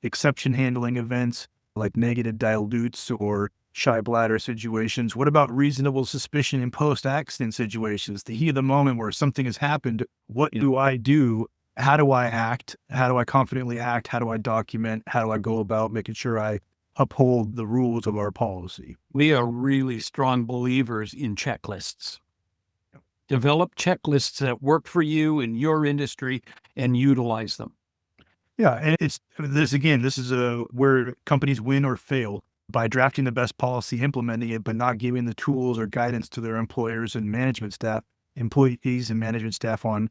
exception handling events like negative dilutes or shy bladder situations. What about reasonable suspicion in post-accident situations? The heat of the moment where something has happened, what do I do? How do I act? How do I confidently act? How do I document? How do I go about making sure I uphold the rules of our policy? We are really strong believers in checklists. Develop checklists that work for you in your industry and utilize them. Yeah, and this is where companies win or fail by drafting the best policy, implementing it, but not giving the tools or guidance to their employees and management staff on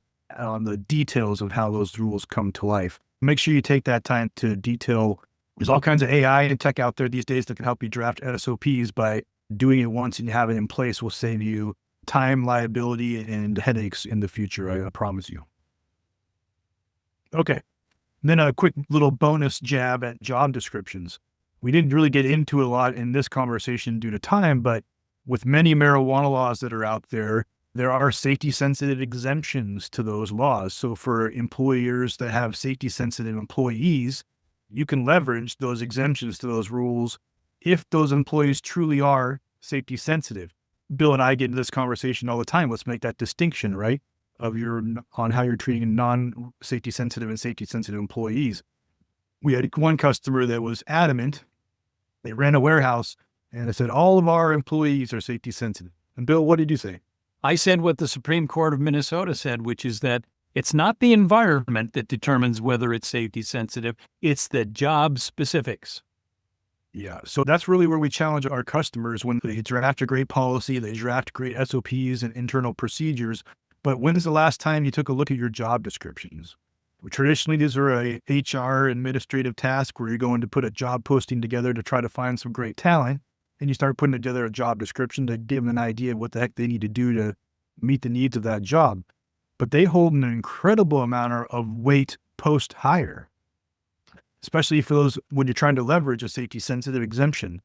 the details of how those rules come to life. Make sure you take that time to detail. There's all kinds of AI and tech out there these days that can help you draft SOPs. By doing it once and you have it in place will save you time, liability, and headaches in the future. I promise you. Okay. Then a quick little bonus jab at job descriptions. We didn't really get into a lot in this conversation due to time, but with many marijuana laws that are out there, there are safety sensitive exemptions to those laws. So for employers that have safety sensitive employees, you can leverage those exemptions to those rules if those employees truly are safety sensitive. Bill and I get into this conversation all the time. Let's make that distinction, right? On how you're treating non-safety sensitive and safety sensitive employees. We had one customer that was adamant. They ran a warehouse and they said, all of our employees are safety sensitive. And Bill, what did you say? I said what the Supreme Court of Minnesota said, which is that it's not the environment that determines whether it's safety sensitive. It's the job specifics. Yeah. So that's really where we challenge our customers when they draft a great policy, they draft great SOPs and internal procedures. But when is the last time you took a look at your job descriptions? Traditionally, these are a HR administrative task where you're going to put a job posting together to try to find some great talent. And you start putting together a job description to give them an idea of what the heck they need to do to meet the needs of that job. But they hold an incredible amount of weight post-hire, especially for those when you're trying to leverage a safety sensitive exemption.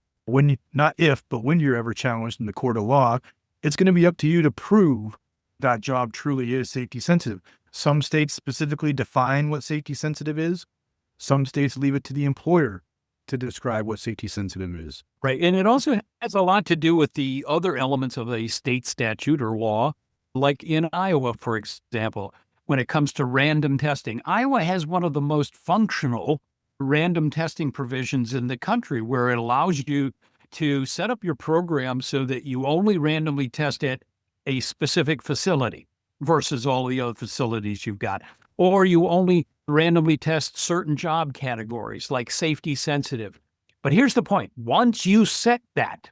Not if, but when you're ever challenged in the court of law, it's going to be up to you to prove that job truly is safety sensitive. Some states specifically define what safety sensitive is. Some states leave it to the employer to describe what safety sensitive is. Right. And it also has a lot to do with the other elements of a state statute or law, like in Iowa, for example, when it comes to random testing. Iowa has one of the most functional random testing provisions in the country, where it allows you to set up your program so that you only randomly test at a specific facility versus all the other facilities you've got. Or you only randomly test certain job categories like safety sensitive. But here's the point. Once you set that,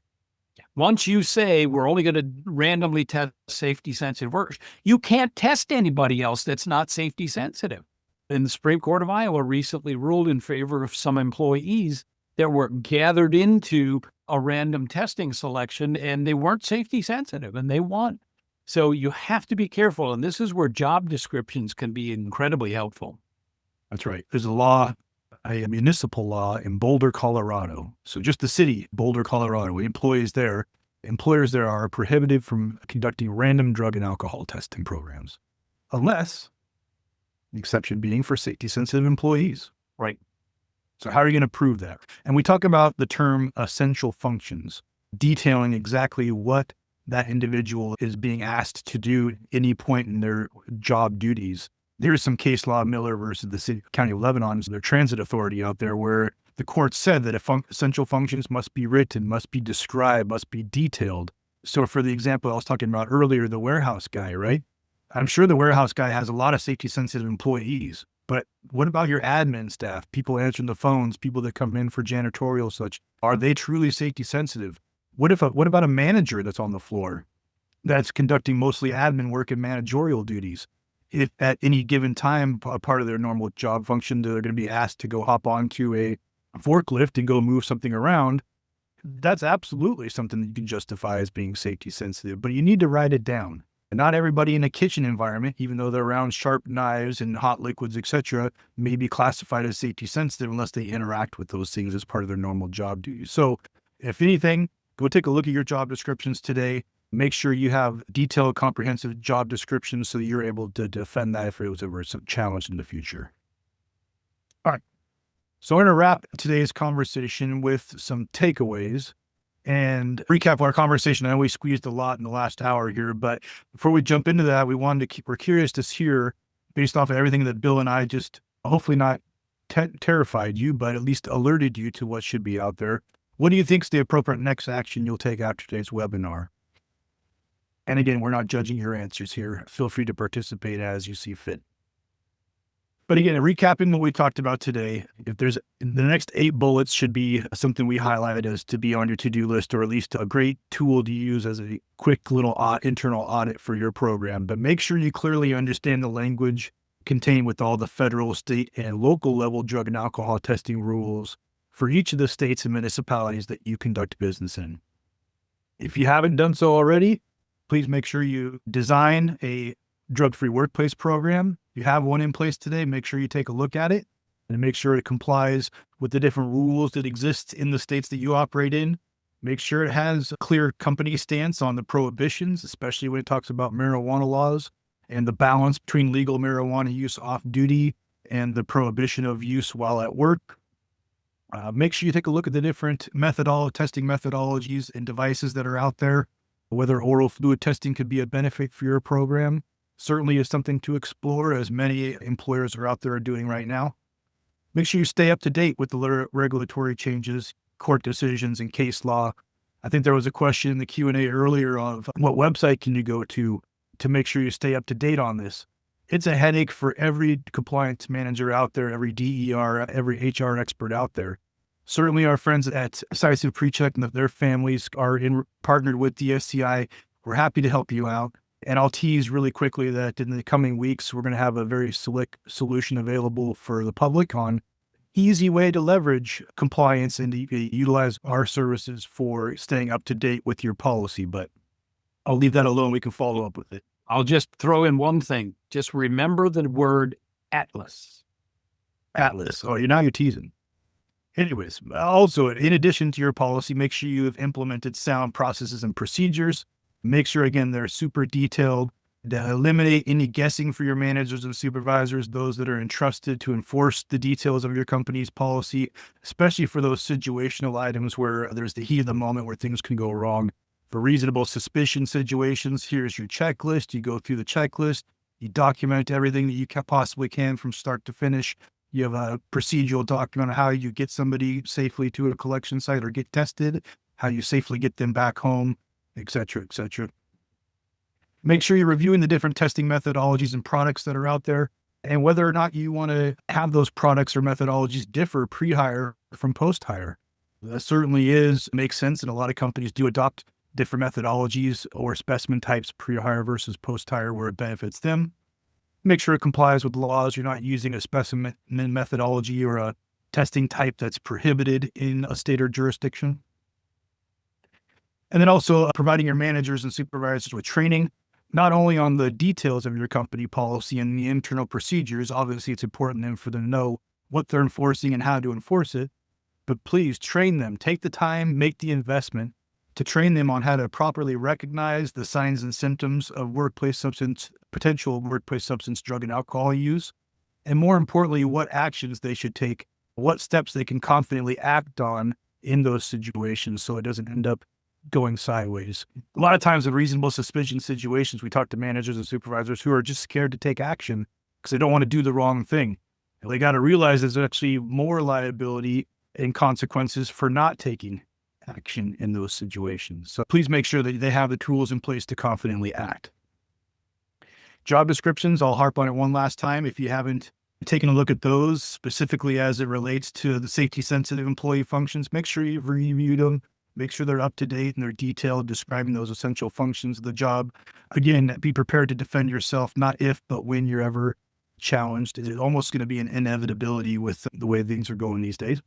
once you say we're only going to randomly test safety sensitive workers, you can't test anybody else that's not safety sensitive. And the Supreme Court of Iowa recently ruled in favor of some employees that were gathered into a random testing selection and they weren't safety sensitive and they won. So you have to be careful. And this is where job descriptions can be incredibly helpful. That's right. There's a municipal law in Boulder, Colorado. So just the city, Boulder, Colorado, employers there are prohibited from conducting random drug and alcohol testing programs, unless the exception being for safety sensitive employees. Right. So how are you going to prove that? And we talk about the term essential functions, detailing exactly what that individual is being asked to do at any point in their job duties. There's some case law, Miller versus the County of Lebanon, their transit authority out there, where the court said that essential functions must be written, must be described, must be detailed. So for the example I was talking about earlier, the warehouse guy, right? I'm sure the warehouse guy has a lot of safety sensitive employees, but what about your admin staff, people answering the phones, people that come in for janitorial such? Are they truly safety sensitive? What about a manager that's on the floor that's conducting mostly admin work and managerial duties? If at any given time, a part of their normal job function, they're going to be asked to go hop onto a forklift and go move something around, that's absolutely something that you can justify as being safety sensitive, but you need to write it down. And not everybody in a kitchen environment, even though they're around sharp knives and hot liquids, etc., may be classified as safety sensitive unless they interact with those things as part of their normal job duties. So if anything, go take a look at your job descriptions today. Make sure you have detailed, comprehensive job descriptions so that you're able to defend that if it was ever some challenge in the future. All right. So I'm going to wrap today's conversation with some takeaways and recap our conversation. I know we squeezed a lot in the last hour here, but before we jump into that, we're curious to hear, based off of everything that Bill and I just, hopefully not terrified you, but at least alerted you to what should be out there. What do you think is the appropriate next action you'll take after today's webinar? And again, we're not judging your answers here. Feel free to participate as you see fit. But again, recapping what we talked about today, if there's the next 8 bullets should be something we highlight as to be on your to-do list, or at least a great tool to use as a quick little internal audit for your program. But make sure you clearly understand the language contained with all the federal, state, and local level drug and alcohol testing rules for each of the states and municipalities that you conduct business in. If you haven't done so already, please make sure you design a drug-free workplace program. If you have one in place today, make sure you take a look at it and make sure it complies with the different rules that exist in the states that you operate in. Make sure it has a clear company stance on the prohibitions, especially when it talks about marijuana laws and the balance between legal marijuana use off duty and the prohibition of use while at work. Make sure you take a look at the different testing methodologies and devices that are out there. Whether oral fluid testing could be a benefit for your program certainly is something to explore, as many employers are out there doing right now. Make sure you stay up to date with the regulatory changes, court decisions, and case law. I think there was a question in the Q&A earlier of what website can you go to make sure you stay up to date on this. It's a headache for every compliance manager out there, every DER, every HR expert out there. Certainly our friends at Decisive PreCheck and their families are partnered with DSCI. We're happy to help you out. And I'll tease really quickly that in the coming weeks, we're going to have a very slick solution available for the public on easy way to leverage compliance and utilize our services for staying up to date with your policy. But I'll leave that alone. We can follow up with it. I'll just throw in one thing. Just remember the word Atlas. Atlas. Oh, you're teasing. Anyways, also, in addition to your policy, make sure you have implemented sound processes and procedures. Make sure, again, they're super detailed to eliminate any guessing for your managers and supervisors, those that are entrusted to enforce the details of your company's policy, especially for those situational items where there's the heat of the moment where things can go wrong. For reasonable suspicion situations, here's your checklist. You go through the checklist, you document everything that you possibly can from start to finish. You have a procedural document on how you get somebody safely to a collection site or get tested, how you safely get them back home, et cetera, et cetera. Make sure you're reviewing the different testing methodologies and products that are out there, and whether or not you want to have those products or methodologies differ pre-hire from post-hire. That certainly makes sense, and a lot of companies do adopt different methodologies or specimen types pre-hire versus post-hire where it benefits them. Make sure it complies with laws. You're not using a specimen methodology or a testing type that's prohibited in a state or jurisdiction. And then also providing your managers and supervisors with training, not only on the details of your company policy and the internal procedures. Obviously, it's important then for them to know what they're enforcing and how to enforce it. But please train them. Take the time, make the investment to train them on how to properly recognize the signs and symptoms of potential workplace substance, drug, and alcohol use. And more importantly, what actions they should take, what steps they can confidently act on in those situations so it doesn't end up going sideways. A lot of times in reasonable suspicion situations, we talk to managers and supervisors who are just scared to take action because they don't want to do the wrong thing. And they got to realize there's actually more liability and consequences for not taking action in those situations. So please make sure that they have the tools in place to confidently act. Job descriptions, I'll harp on it one last time. If you haven't taken a look at those specifically as it relates to the safety sensitive employee functions, make sure you've reviewed them. Make sure they're up to date and they're detailed, describing those essential functions of the job. Again, be prepared to defend yourself, not if, but when you're ever challenged. It's almost going to be an inevitability with the way things are going these days.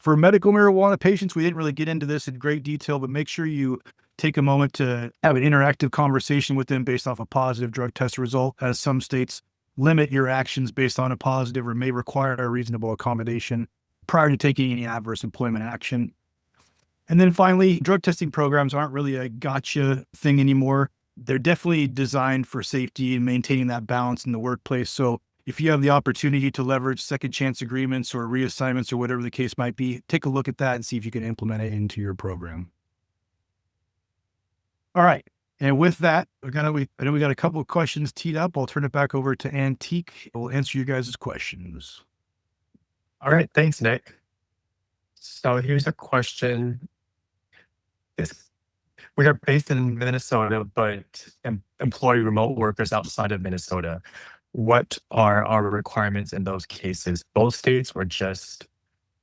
For medical marijuana patients, we didn't really get into this in great detail, but make sure you take a moment to have an interactive conversation with them based off a positive drug test result, as some states limit your actions based on a positive or may require a reasonable accommodation prior to taking any adverse employment action. And then finally, drug testing programs aren't really a gotcha thing anymore. They're definitely designed for safety and maintaining that balance in the workplace. So if you have the opportunity to leverage second chance agreements or reassignments or whatever the case might be, take a look at that and see if you can implement it into your program. All right. And with that, I know we got a couple of questions teed up. I'll turn it back over to Antique. We'll answer you guys' questions. All right. Thanks, Nick. So here's a question. We are based in Minnesota, but employ remote workers outside of Minnesota. What are our requirements in those cases? Both states or just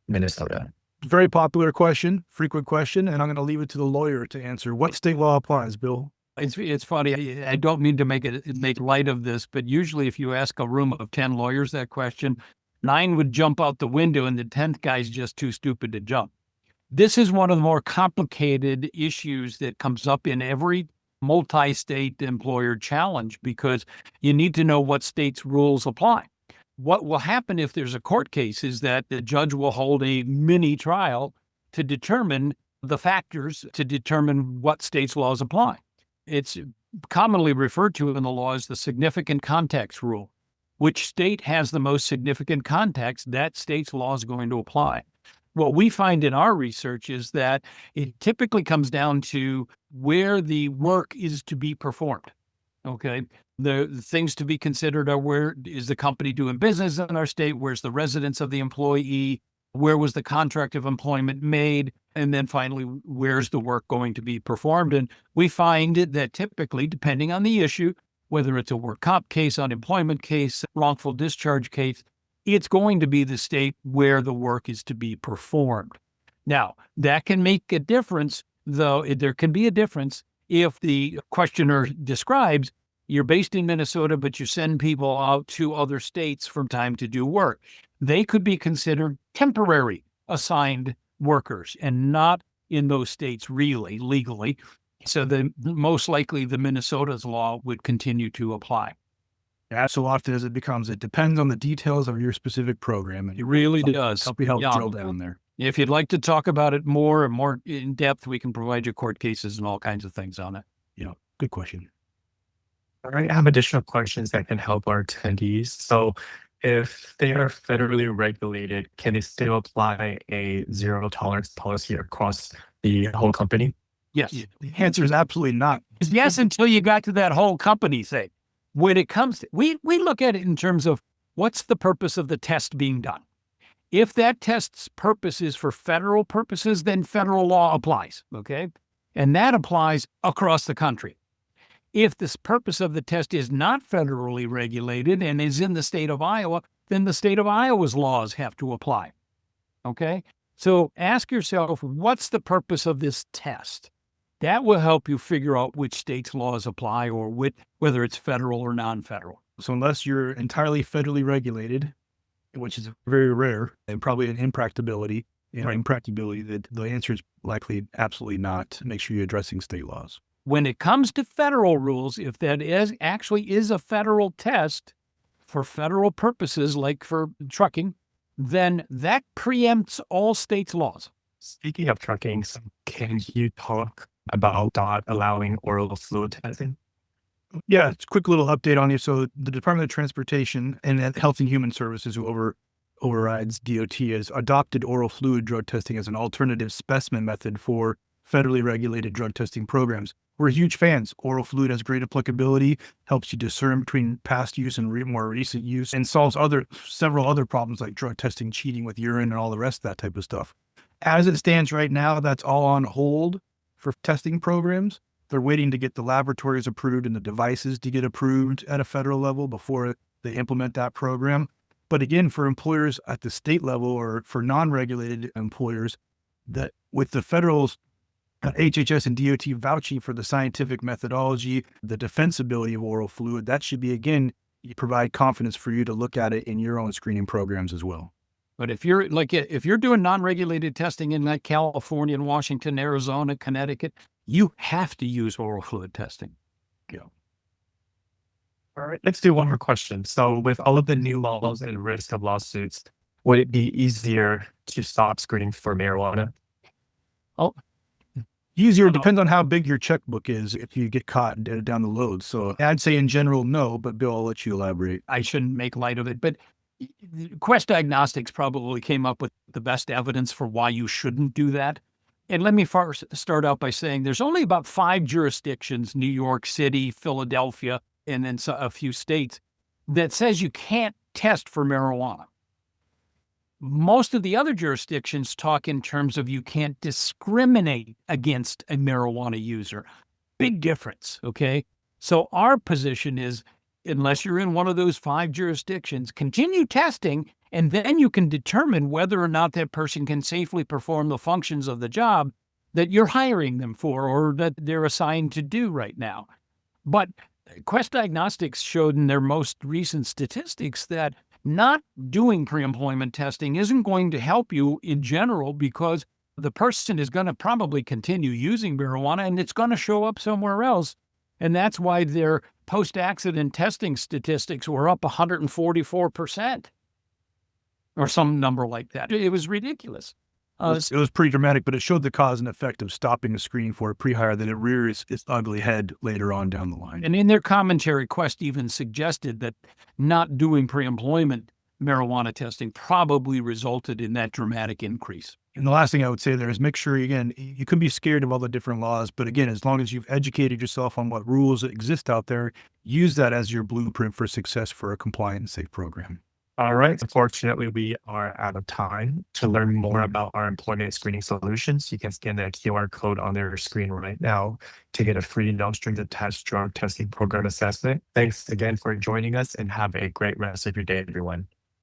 Minnesota? Very popular question, frequent question, and I'm going to leave it to the lawyer to answer. What state law applies, Bill? It's funny. I don't mean to make light of this, but usually if you ask a room of 10 lawyers that question, 9 would jump out the window and the 10th guy's just too stupid to jump. This is one of the more complicated issues that comes up in every multi-state employer challenge, because you need to know what state's rules apply. What will happen if there's a court case is that the judge will hold a mini trial to determine the factors to determine what state's laws apply. It's commonly referred to in the law as the significant context rule. Which state has the most significant context, that state's law is going to apply. What we find in our research is that it typically comes down to where the work is to be performed. Okay. The things to be considered are: where is the company doing business in our state? Where's the residence of the employee? Where was the contract of employment made? And then finally, where's the work going to be performed? And we find that typically, depending on the issue, whether it's a work comp case, unemployment case, wrongful discharge case, it's going to be the state where the work is to be performed. Now, that can make a difference, though. There can be a difference if the questioner describes you're based in Minnesota, but you send people out to other states from time to do work. They could be considered temporary assigned workers and not in those states really legally. So most likely the Minnesota's law would continue to apply. Yeah, so often as it depends on the details of your specific program. And it really does. Help drill down there. If you'd like to talk about it more and more in depth, we can provide you court cases and all kinds of things on it. Yeah, good question. All right, I have additional questions that can help our attendees. So if they are federally regulated, can they still apply a zero tolerance policy across the whole company? Yes. The answer is absolutely not. Yes, until you got to that whole company thing. When it comes to, we look at it in terms of what's the purpose of the test being done. If that test's purpose is for federal purposes, then federal law applies, okay? And that applies across the country. If the purpose of the test is not federally regulated and is in the state of Iowa, then the state of Iowa's laws have to apply, okay? So ask yourself, what's the purpose of this test? That will help you figure out which state's laws apply or whether it's federal or non-federal. So unless you're entirely federally regulated, which is very rare and probably an impracticability, the answer is likely absolutely not. Make sure you're addressing state laws. When it comes to federal rules, if that actually is a federal test for federal purposes, like for trucking, then that preempts all states' laws. Speaking of trucking, can you talk about not allowing oral fluid testing? Yeah, it's a quick little update on you. So the Department of Transportation and Health and Human Services, who overrides DOT, has adopted oral fluid drug testing as an alternative specimen method for federally regulated drug testing programs. We're huge fans. Oral fluid has great applicability, helps you discern between past use and more recent use, and solves several other problems like drug testing, cheating with urine, and all the rest of that type of stuff. As it stands right now, that's all on hold for testing programs. They're waiting to get the laboratories approved and the devices to get approved at a federal level before they implement that program. But again, for employers at the state level or for non-regulated employers, that with the federal HHS and DOT vouching for the scientific methodology, the defensibility of oral fluid, that should be, again, provide confidence for you to look at it in your own screening programs as well. But if you're doing non-regulated testing in like California and Washington, Arizona, Connecticut, you have to use oral fluid testing. All right, let's do one more question. So with all of the new laws and risk of lawsuits, would it be easier to stop screening for marijuana? Easier depends on how big your checkbook is if you get caught and did down the load. So I'd say in general, no, but Bill, I'll let you elaborate. I shouldn't make light of it, but Quest Diagnostics probably came up with the best evidence for why you shouldn't do that. And let me first start out by saying there's only about 5 jurisdictions, New York City, Philadelphia, and then a few states, that says you can't test for marijuana. Most of the other jurisdictions talk in terms of you can't discriminate against a marijuana user. Big difference, okay? So our position is, unless you're in one of those 5 jurisdictions, continue testing, and then you can determine whether or not that person can safely perform the functions of the job that you're hiring them for or that they're assigned to do right now. But Quest Diagnostics showed in their most recent statistics that not doing pre-employment testing isn't going to help you in general because the person is going to probably continue using marijuana and it's going to show up somewhere else. And that's why their post-accident testing statistics were up 144% or some number like that. It was ridiculous. It was pretty dramatic, but it showed the cause and effect of stopping a screening for a pre-hire that it rears its ugly head later on down the line. And in their commentary, Quest even suggested that not doing pre-employment marijuana testing probably resulted in that dramatic increase. And the last thing I would say there is make sure, again, you can be scared of all the different laws, but again, as long as you've educated yourself on what rules exist out there, use that as your blueprint for success for a compliant and safe program. All right. Unfortunately, we are out of time. To learn more about our employment screening solutions, you can scan the QR code on their screen right now to get a free no strings attached drug testing program assessment. Thanks again for joining us and have a great rest of your day, everyone.